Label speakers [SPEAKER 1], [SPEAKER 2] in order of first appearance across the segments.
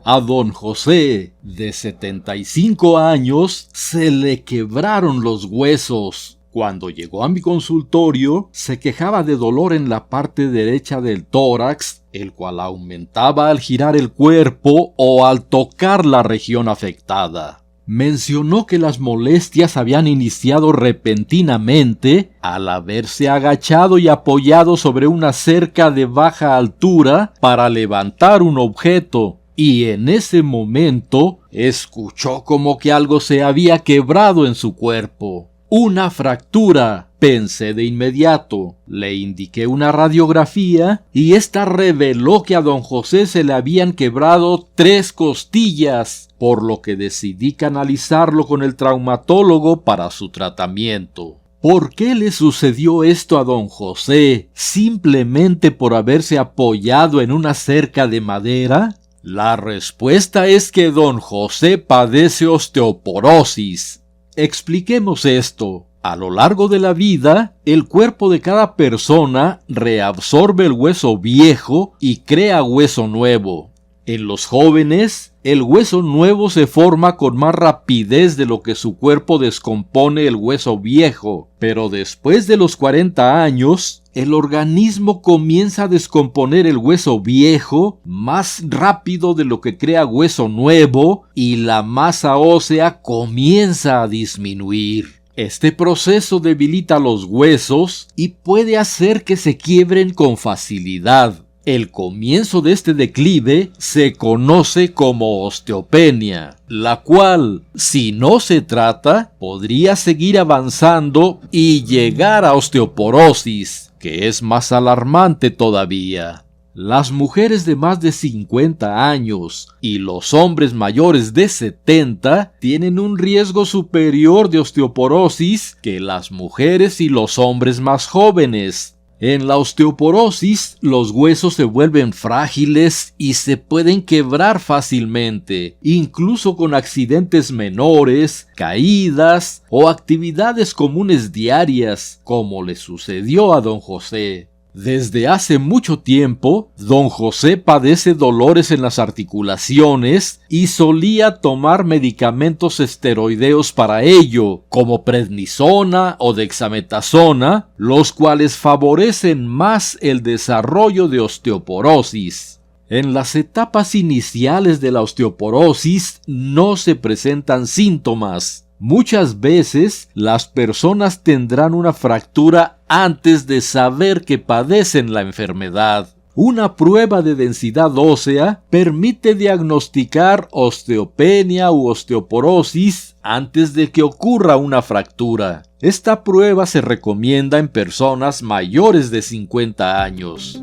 [SPEAKER 1] A don José, de 75 años, se le quebraron los huesos. Cuando llegó a mi consultorio, se quejaba de dolor en la parte derecha del tórax, el cual aumentaba al girar el cuerpo o al tocar la región afectada. Mencionó que las molestias habían iniciado repentinamente al haberse agachado y apoyado sobre una cerca de baja altura para levantar un objeto, y en ese momento escuchó como que algo se había quebrado en su cuerpo. Una fractura, pensé de inmediato. Le indiqué una radiografía y esta reveló que a don José se le habían quebrado 3 costillas, por lo que decidí canalizarlo con el traumatólogo para su tratamiento. ¿Por qué le sucedió esto a don José? ¿Simplemente por haberse apoyado en una cerca de madera? La respuesta es que don José padece osteoporosis. Expliquemos esto. A lo largo de la vida, el cuerpo de cada persona reabsorbe el hueso viejo y crea hueso nuevo. En los jóvenes, el hueso nuevo se forma con más rapidez de lo que su cuerpo descompone el hueso viejo, pero después de los 40 años, el organismo comienza a descomponer el hueso viejo más rápido de lo que crea hueso nuevo y la masa ósea comienza a disminuir. Este proceso debilita los huesos y puede hacer que se quiebren con facilidad. El comienzo de este declive se conoce como osteopenia, la cual, si no se trata, podría seguir avanzando y llegar a osteoporosis, que es más alarmante todavía. Las mujeres de más de 50 años y los hombres mayores de 70 tienen un riesgo superior de osteoporosis que las mujeres y los hombres más jóvenes. En la osteoporosis, los huesos se vuelven frágiles y se pueden quebrar fácilmente, incluso con accidentes menores, caídas o actividades comunes diarias, como le sucedió a don José. Desde hace mucho tiempo, don José padece dolores en las articulaciones y solía tomar medicamentos esteroideos para ello, como prednisona o dexametasona, los cuales favorecen más el desarrollo de osteoporosis. En las etapas iniciales de la osteoporosis no se presentan síntomas. Muchas veces las personas tendrán una fractura antes de saber que padecen la enfermedad. Una prueba de densidad ósea permite diagnosticar osteopenia u osteoporosis antes de que ocurra una fractura. Esta prueba se recomienda en personas mayores de 50 años.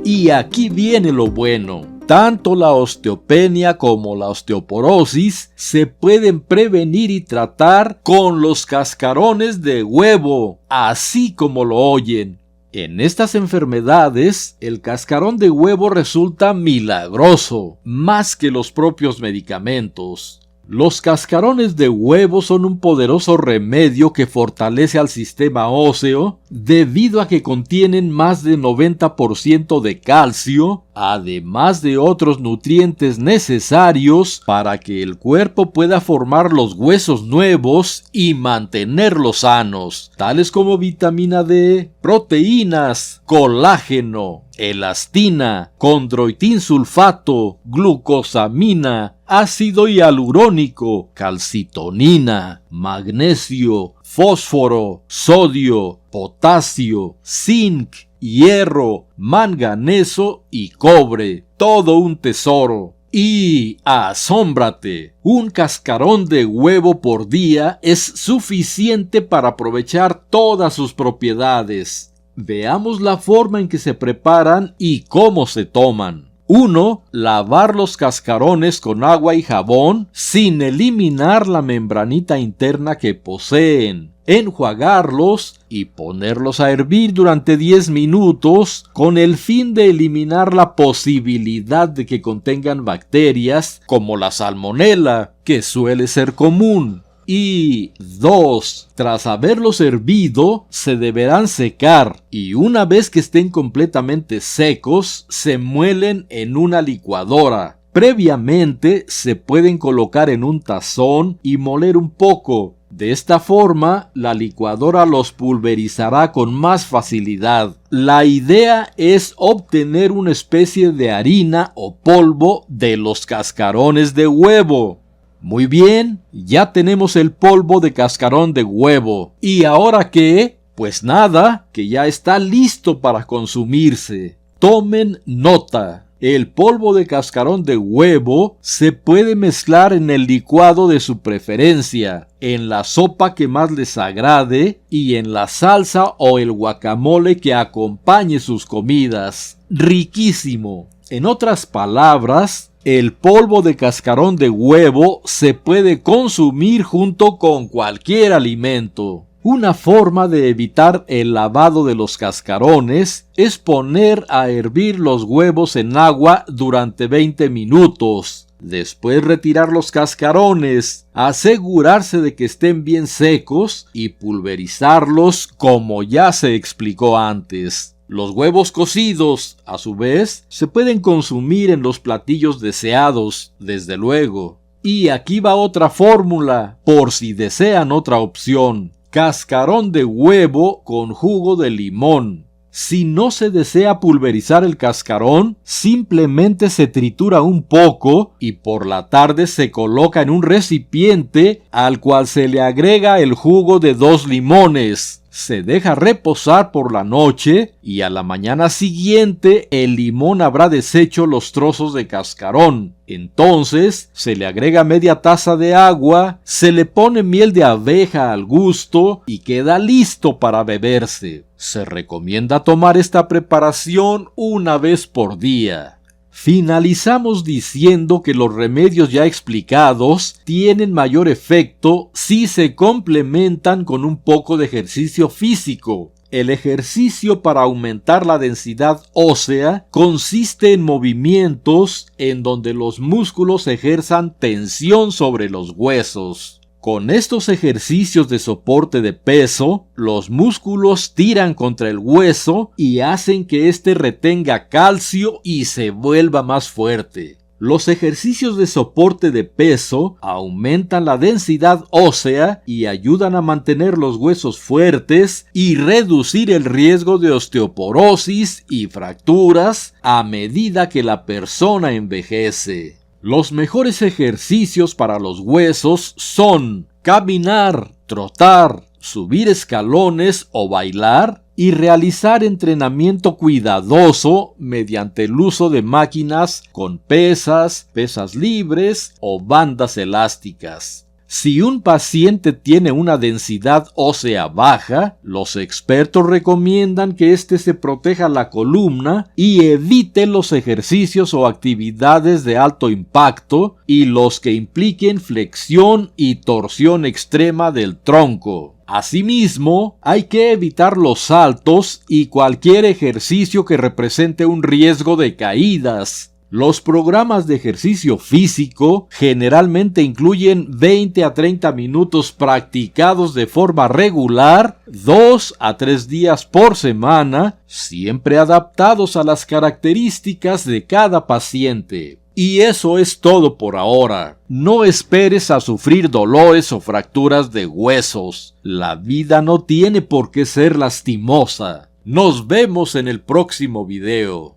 [SPEAKER 1] Y aquí viene lo bueno. Tanto la osteopenia como la osteoporosis se pueden prevenir y tratar con los cascarones de huevo, así como lo oyen. En estas enfermedades, el cascarón de huevo resulta milagroso, más que los propios medicamentos. Los cascarones de huevo son un poderoso remedio que fortalece al sistema óseo debido a que contienen más de 90% de calcio, además de otros nutrientes necesarios para que el cuerpo pueda formar los huesos nuevos y mantenerlos sanos, tales como vitamina D, proteínas, colágeno, elastina, condroitinsulfato, glucosamina, ácido hialurónico, calcitonina, magnesio, fósforo, sodio, potasio, zinc, hierro, manganeso y cobre. Todo un tesoro. Y asómbrate, un cascarón de huevo por día es suficiente para aprovechar todas sus propiedades. Veamos la forma en que se preparan y cómo se toman. 1. Lavar los cascarones con agua y jabón sin eliminar la membranita interna que poseen. Enjuagarlos y ponerlos a hervir durante 10 minutos con el fin de eliminar la posibilidad de que contengan bacterias como la salmonela, que suele ser común. Y 2. Tras haberlos hervido, se deberán secar y una vez que estén completamente secos, se muelen en una licuadora. Previamente, se pueden colocar en un tazón y moler un poco. De esta forma, la licuadora los pulverizará con más facilidad. La idea es obtener una especie de harina o polvo de los cascarones de huevo. Muy bien, ya tenemos el polvo de cascarón de huevo. ¿Y ahora qué? Pues nada, que ya está listo para consumirse. Tomen nota. El polvo de cascarón de huevo se puede mezclar en el licuado de su preferencia, en la sopa que más les agrade y en la salsa o el guacamole que acompañe sus comidas. ¡Riquísimo! En otras palabras, el polvo de cascarón de huevo se puede consumir junto con cualquier alimento. Una forma de evitar el lavado de los cascarones es poner a hervir los huevos en agua durante 20 minutos. Después retirar los cascarones, asegurarse de que estén bien secos y pulverizarlos como ya se explicó antes. Los huevos cocidos, a su vez, se pueden consumir en los platillos deseados, desde luego. Y aquí va otra fórmula, por si desean otra opción. Cascarón de huevo con jugo de limón. Si no se desea pulverizar el cascarón, simplemente se tritura un poco y por la tarde se coloca en un recipiente al cual se le agrega el jugo de 2 limones. Se deja reposar por la noche y a la mañana siguiente el limón habrá deshecho los trozos de cascarón. Entonces se le agrega media taza de agua, se le pone miel de abeja al gusto y queda listo para beberse. Se recomienda tomar esta preparación una vez por día. Finalizamos diciendo que los remedios ya explicados tienen mayor efecto si se complementan con un poco de ejercicio físico. El ejercicio para aumentar la densidad ósea consiste en movimientos en donde los músculos ejerzan tensión sobre los huesos. Con estos ejercicios de soporte de peso, los músculos tiran contra el hueso y hacen que éste retenga calcio y se vuelva más fuerte. Los ejercicios de soporte de peso aumentan la densidad ósea y ayudan a mantener los huesos fuertes y reducir el riesgo de osteoporosis y fracturas a medida que la persona envejece. Los mejores ejercicios para los huesos son caminar, trotar, subir escalones o bailar y realizar entrenamiento cuidadoso mediante el uso de máquinas con pesas libres o bandas elásticas. Si un paciente tiene una densidad ósea baja, los expertos recomiendan que éste se proteja la columna y evite los ejercicios o actividades de alto impacto y los que impliquen flexión y torsión extrema del tronco. Asimismo, hay que evitar los saltos y cualquier ejercicio que represente un riesgo de caídas. Los programas de ejercicio físico generalmente incluyen 20 a 30 minutos practicados de forma regular, 2 a 3 días por semana, siempre adaptados a las características de cada paciente. Y eso es todo por ahora. No esperes a sufrir dolores o fracturas de huesos. La vida no tiene por qué ser lastimosa. Nos vemos en el próximo video.